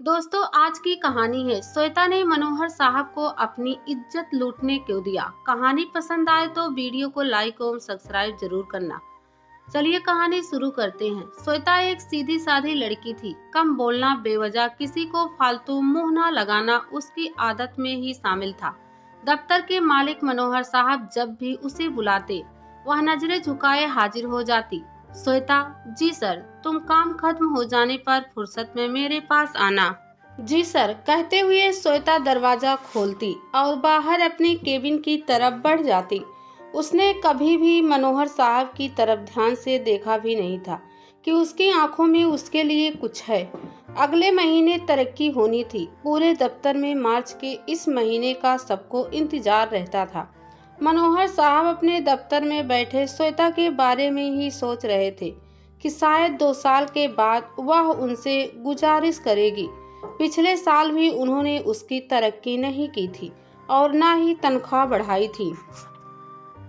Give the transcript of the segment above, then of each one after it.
दोस्तों, आज की कहानी है श्वेता ने मनोहर साहब को अपनी इज्जत लूटने क्यों दिया। कहानी पसंद आए तो वीडियो को लाइक और सब्सक्राइब जरूर करना। चलिए कहानी शुरू करते हैं। श्वेता एक सीधी सादी लड़की थी। कम बोलना, बेवजह किसी को फालतू मुंह न लगाना उसकी आदत में ही शामिल था। दफ्तर के मालिक मनोहर साहब जब भी उसे बुलाते वह नजरें झुकाए हाजिर हो जाती। श्वेता, जी सर, तुम काम खत्म हो जाने पर फुर्सत में मेरे पास आना। जी सर, कहते हुए श्वेता दरवाजा खोलती और बाहर अपनी केबिन की तरफ बढ़ जाती। उसने कभी भी मनोहर साहब की तरफ ध्यान से देखा भी नहीं था कि उसकी आंखों में उसके लिए कुछ है। अगले महीने तरक्की होनी थी। पूरे दफ्तर में मार्च के इस महीने का सबको इंतजार रहता था। मनोहर साहब अपने दफ्तर में बैठे श्वेता के बारे में ही सोच रहे थे कि शायद 2 साल के बाद वह उनसे गुजारिश करेगी। पिछले साल भी उन्होंने उसकी तरक्की नहीं की थी और न ही तनख्वाह बढ़ाई थी,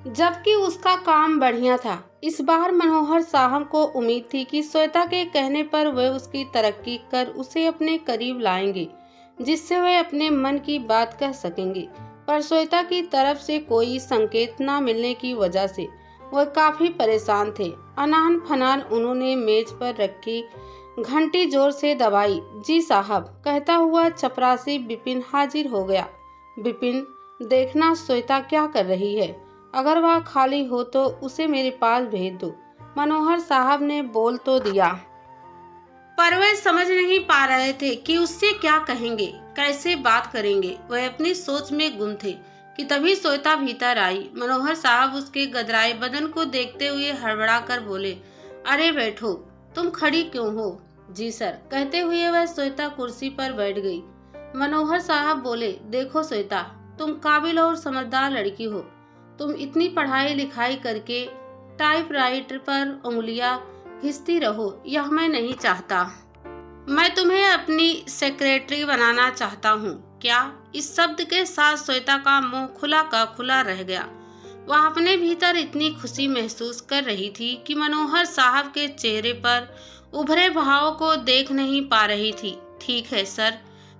जबकि उसका काम बढ़िया था। इस बार मनोहर साहब को उम्मीद थी कि श्वेता के कहने पर वे उसकी तरक्की कर उसे अपने करीब लाएंगे, जिससे वे अपने मन की बात कह सकेंगे। पर श्वेता की तरफ से कोई संकेत न मिलने की वजह से वह काफी परेशान थे। अनान फनान उन्होंने मेज पर रखी घंटी जोर से दबाई। जी साहब, कहता हुआ चपरासी बिपिन हाजिर हो गया। बिपिन, देखना श्वेता क्या कर रही है। अगर वह खाली हो तो उसे मेरे पास भेज दो। मनोहर साहब ने बोल तो दिया, पर वे समझ नहीं पा रहे थे कि उससे क्या कहेंगे, कैसे बात करेंगे। वे अपनी सोच में गुम थे कि तभी श्वेता भीतर आई। मनोहर साहब उसके गदराए बदन को देखते हुए हड़बड़ा कर बोले, अरे बैठो, तुम खड़ी क्यों हो। जी सर, कहते हुए वह श्वेता कुर्सी पर बैठ गई। मनोहर साहब बोले, देखो श्वेता, तुम काबिल और समझदार लड़की हो। तुम इतनी पढ़ाई लिखाई करके टाइपराइटर पर उंगलियां घिसती रहो, यह मैं नहीं चाहता। मैं तुम्हें अपनी सेक्रेटरी बनाना चाहता हूँ। क्या? इस शब्द के साथ श्वेता का मुंह खुला का खुला रह गया। वह अपने भीतर इतनी खुशी महसूस कर रही थी कि मनोहर साहब के चेहरे पर उभरे भाव को देख नहीं पा रही थी। ठीक है सर,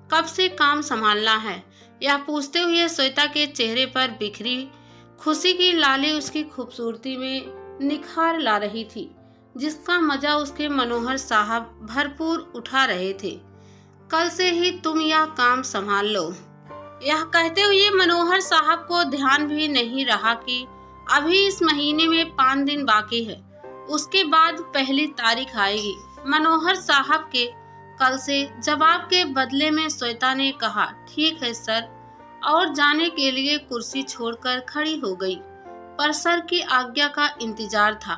कब से काम संभालना है? यह पूछते हुए श्वेता के चेहरे पर बिखरी खुशी की लाली उसकी खूबसूरती में निखार ला रही थी, जिसका मजा उसके मनोहर साहब भरपूर उठा रहे थे। कल से ही तुम यह काम संभाल लो। यह कहते हुए मनोहर साहब को ध्यान भी नहीं रहा कि अभी इस महीने में 5 दिन बाकी है, उसके बाद पहली तारीख आएगी। मनोहर साहब के कल से जवाब के बदले में श्वेता ने कहा, ठीक है सर, और जाने के लिए कुर्सी छोड़कर खड़ी हो गई। पर सर की आज्ञा का इंतजार था।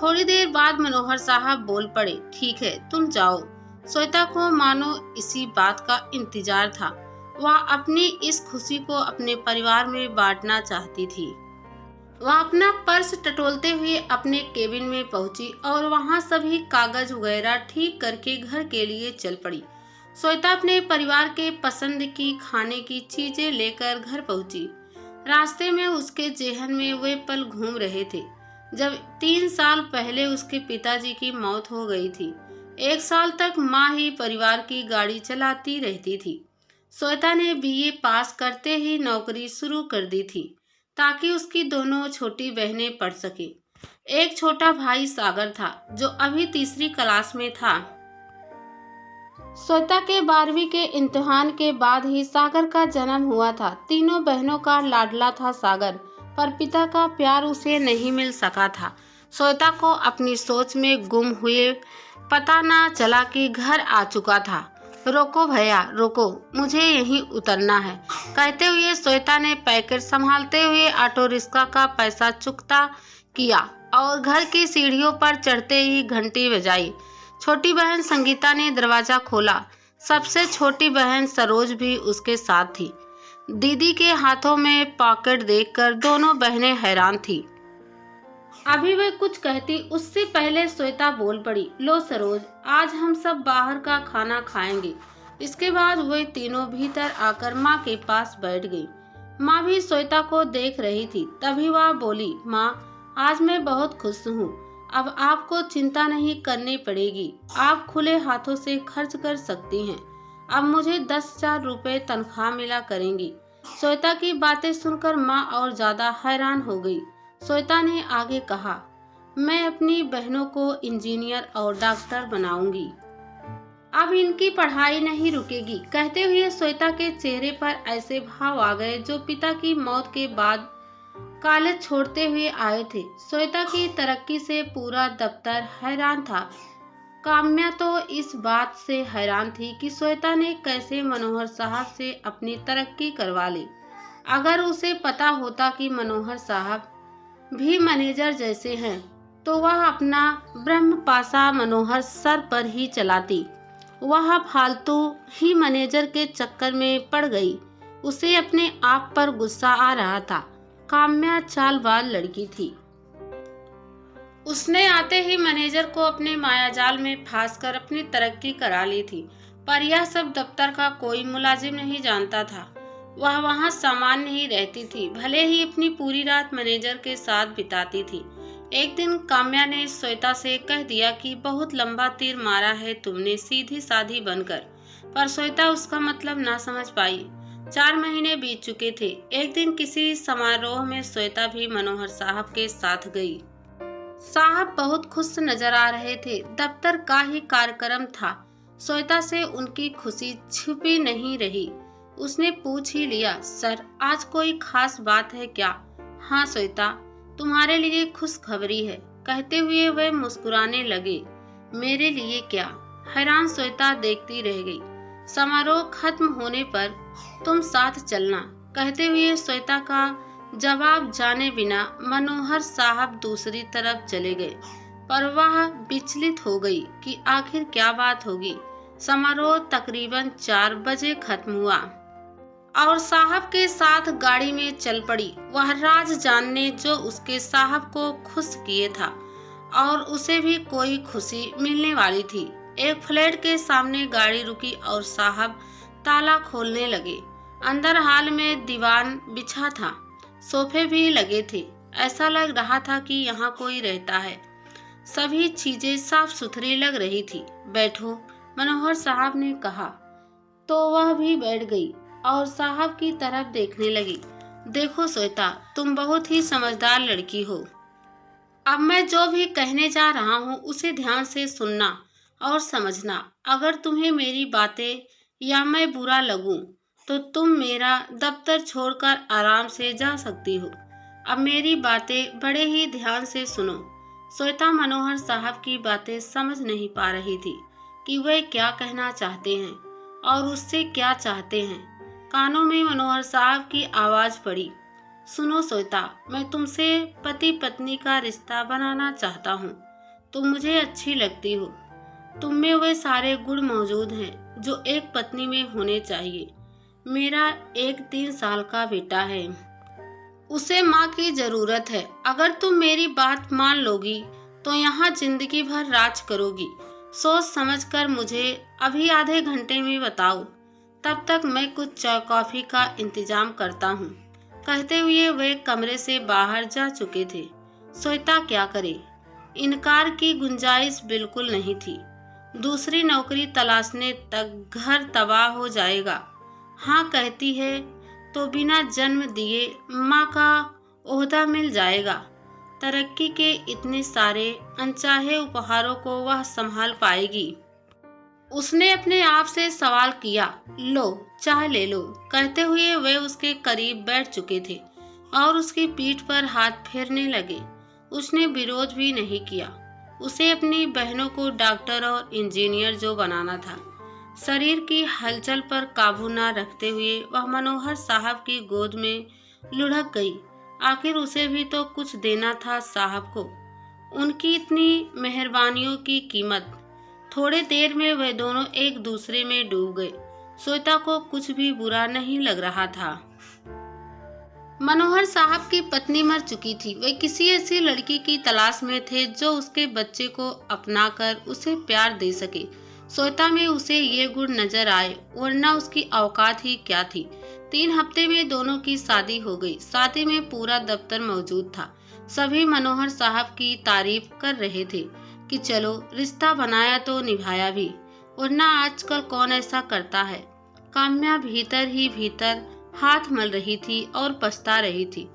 थोड़ी देर बाद मनोहर साहब बोल पड़े, ठीक है, तुम जाओ। श्वेता को मानो इसी बात का इंतजार था। वह अपनी इस खुशी को अपने परिवार में बांटना चाहती थी। वह अपना पर्स टटोलते हुए अपने केबिन में पहुंची और वहां सभी कागज वगैरह ठीक करके घर के लिए चल पड़ी। श्वेता अपने परिवार के पसंद की खाने की चीजें लेकर घर पहुंची। रास्ते में उसके जेहन में वे पल घूम रहे थे जब 3 साल पहले उसके पिताजी की मौत हो गई थी। 1 साल तक माँ ही परिवार की गाड़ी चलाती रहती थी। श्वेता ने बीए पास करते ही नौकरी शुरू कर दी थी ताकि उसकी दोनों छोटी बहनें पढ़ सके। एक छोटा भाई सागर था जो अभी तीसरी क्लास में था। श्वेता के 12वीं के इम्तिहान के बाद ही सागर का जन्म हुआ था। तीनों बहनों का लाडला था सागर, पर पिता का प्यार उसे नहीं मिल सका था। श्वेता को अपनी सोच में गुम हुए पता न चला कि घर आ चुका था। रोको भैया, रोको, मुझे यहीं उतरना है, कहते हुए श्वेता ने पैकेट संभालते हुए ऑटो रिक्शा का पैसा चुकता किया और घर की सीढ़ियों पर चढ़ते ही घंटी बजाई। छोटी बहन संगीता ने दरवाजा खोला। सबसे छोटी बहन सरोज भी उसके साथ थी। दीदी के हाथों में पॉकेट देखकर दोनों बहनें हैरान थी। अभी वे कुछ कहती उससे पहले श्वेता बोल पड़ी, लो सरोज, आज हम सब बाहर का खाना खाएंगे। इसके बाद वे तीनों भीतर आकर माँ के पास बैठ गई। माँ भी श्वेता को देख रही थी। तभी वह बोली, माँ, आज मैं बहुत खुश हूँ। अब आपको चिंता नहीं करनी पड़ेगी। आप खुले हाथों से खर्च कर सकती हैं। अब मुझे 10,000 रुपये तनख्वाह मिला करेंगी। श्वेता की बातें सुनकर माँ और ज्यादा हैरान हो गई। श्वेता ने आगे कहा, मैं अपनी बहनों को इंजीनियर और डॉक्टर बनाऊंगी। अब इनकी पढ़ाई नहीं रुकेगी। कहते हुए श्वेता के चेहरे पर ऐसे भाव आ गए जो पिता की मौत के बाद कॉलेज छोड़ते हुए आए थे। श्वेता की तरक्की से पूरा दफ्तर हैरान था। काम्या तो इस बात से हैरान थी कि श्वेता ने कैसे मनोहर साहब से अपनी तरक्की करवा ली। अगर उसे पता होता कि मनोहर साहब भी मैनेजर जैसे हैं, तो वह अपना ब्रह्मपाशा मनोहर सर पर ही चलाती। वह फालतू ही मैनेजर के चक्कर में पड़ गई। उसे अपने आप पर गुस्सा आ रहा था। काम्या चालबाज लड़की थी। उसने आते ही मैनेजर को अपने मायाजाल में फांसकर अपनी तरक्की करा ली थी। पर यह सब दफ्तर का कोई मुलाजिम नहीं जानता था। वह वहां सामान्य ही रहती थी, भले ही अपनी पूरी रात मैनेजर के साथ बिताती थी। एक दिन काम्या ने श्वेता से कह दिया कि बहुत लंबा तीर मारा है तुमने सीधी साधी बनकर, पर श्वेता उसका मतलब ना समझ पाई। 4 महीने बीत चुके थे। एक दिन किसी समारोह में श्वेता भी मनोहर साहब के साथ गई। साहब बहुत खुश नजर आ रहे थे। दफ्तर का ही कार्यक्रम था। श्वेता से उनकी खुशी छुपी नहीं रही। उसने पूछ ही लिया, सर आज कोई खास बात है क्या? हाँ श्वेता, तुम्हारे लिए खुशखबरी है। कहते हुए वह मुस्कुराने लगे। मेरे लिए क्या? हैरान श्वेता देखती रह गई। समारोह खत्म होने पर तुम साथ चलना। कहते हुए श्वेता का जवाब जाने बिना मनोहर साहब दूसरी तरफ चले गए, पर वह विचलित हो गई कि आखिर क्या बात होगी। समारोह तकरीबन 4 बजे खत्म हुआ और साहब के साथ गाड़ी में चल पड़ी। वह राज जानने जो उसके साहब को खुश किए था और उसे भी कोई खुशी मिलने वाली थी। एक फ्लैट के सामने गाड़ी रुकी और साहब ताला खोलने लगे। अंदर हॉल में दीवान बिछा था, सोफे भी लगे थे। ऐसा लग रहा था कि यहाँ कोई रहता है। सभी चीजें साफ सुथरी लग रही थी। बैठो, मनोहर साहब ने कहा तो वह भी बैठ गई और साहब की तरफ देखने लगी। देखो श्वेता, तुम बहुत ही समझदार लड़की हो। अब मैं जो भी कहने जा रहा हूँ उसे ध्यान से सुनना और समझना। अगर तुम्हें मेरी बातें या मैं बुरा लगूं तो तुम मेरा दफ्तर छोड़कर आराम से जा सकती हो। अब मेरी बातें बड़े ही ध्यान से सुनो। श्वेता मनोहर साहब की बातें समझ नहीं पा रही थी कि वे क्या कहना चाहते हैं और उससे क्या चाहते हैं। कानों में मनोहर साहब की आवाज पड़ी, सुनो श्वेता, मैं तुमसे पति पत्नी का रिश्ता बनाना चाहता हूँ। तुम मुझे अच्छी लगती हो। तुम में वे सारे गुण मौजूद हैं जो एक पत्नी में होने चाहिए। मेरा एक 3 साल का बेटा है, उसे माँ की जरूरत है। अगर तुम मेरी बात मान लोगी तो यहाँ जिंदगी भर राज करोगी। सोच समझकर मुझे अभी आधे घंटे में बताओ, तब तक मैं कुछ चाय कॉफी का इंतजाम करता हूँ। कहते हुए वे कमरे से बाहर जा चुके थे। श्वेता क्या करे? इनकार की गुंजाइश बिल्कुल नहीं थी। दूसरी नौकरी तलाशने तक घर तबाह हो जाएगा। हाँ कहती है तो बिना जन्म दिए माँ का ओहदा मिल जाएगा। तरक्की के इतने सारे अनचाहे उपहारों को वह संभाल पाएगी? उसने अपने आप से सवाल किया। लो चाय ले लो। कहते हुए वे उसके करीब बैठ चुके थे और उसकी पीठ पर हाथ फेरने लगे। उसने विरोध भी नहीं किया। उसे अपनी बहनों को डॉक्टर और इंजीनियर जो बनाना था। शरीर की हलचल पर काबू न रखते हुए वह मनोहर साहब की गोद में लुढ़क गई। आखिर उसे भी तो कुछ देना था साहब को। उनकी इतनी मेहरबानियों की कीमत। थोड़ी देर में वे दोनों एक दूसरे में डूब गए। श्वेता को कुछ भी बुरा नहीं लग रहा था। मनोहर साहब की पत्नी मर चुकी थी। वे किसी ऐसी लड़की की तलाश में थे जो उसके बच्चे को अपनाकर उसे प्यार दे सके। श्वेता में उसे ये गुण नजर आए, वरना उसकी औकात ही क्या थी। 3 हफ्ते में दोनों की शादी हो गई। शादी में पूरा दफ्तर मौजूद था। सभी मनोहर साहब की तारीफ कर रहे थे कि चलो रिश्ता बनाया तो निभाया भी। वरना आजकल कौन ऐसा करता है। काम्या भीतर ही भीतर हाथ मल रही थी और पछता रही थी।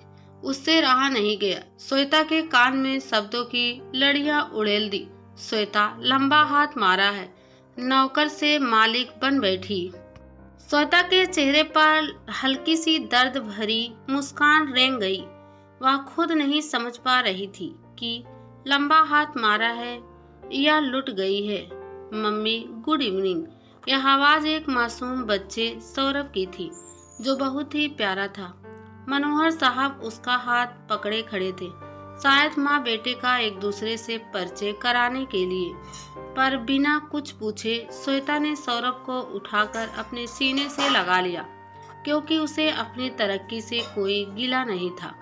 उससे रहा नहीं गया। श्वेता के कान में शब्दों की लड़ियां उड़ेल दी। श्वेता, लंबा हाथ मारा है, नौकर से मालिक बन बैठी। श्वेता के चेहरे पर हल्की सी दर्द भरी मुस्कान रेंग गई। वह खुद नहीं समझ पा रही थी कि लंबा हाथ मारा है या लुट गई है। Mummy, good evening. यह आवाज एक मासूम बच्चे सौरभ की थी, जो बहुत ही प्यारा था। मनोहर साहब उसका हाथ पकड़े खड़े थे, शायद माँ बेटे का एक दूसरे से परिचय कराने के लिए। पर बिना कुछ पूछे श्वेता ने सौरभ को उठाकर अपने सीने से लगा लिया, क्योंकि उसे अपनी तरक्की से कोई गिला नहीं था।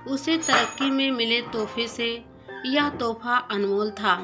उसे तरक्की में मिले तोहफे से यह तोहफा अनमोल था।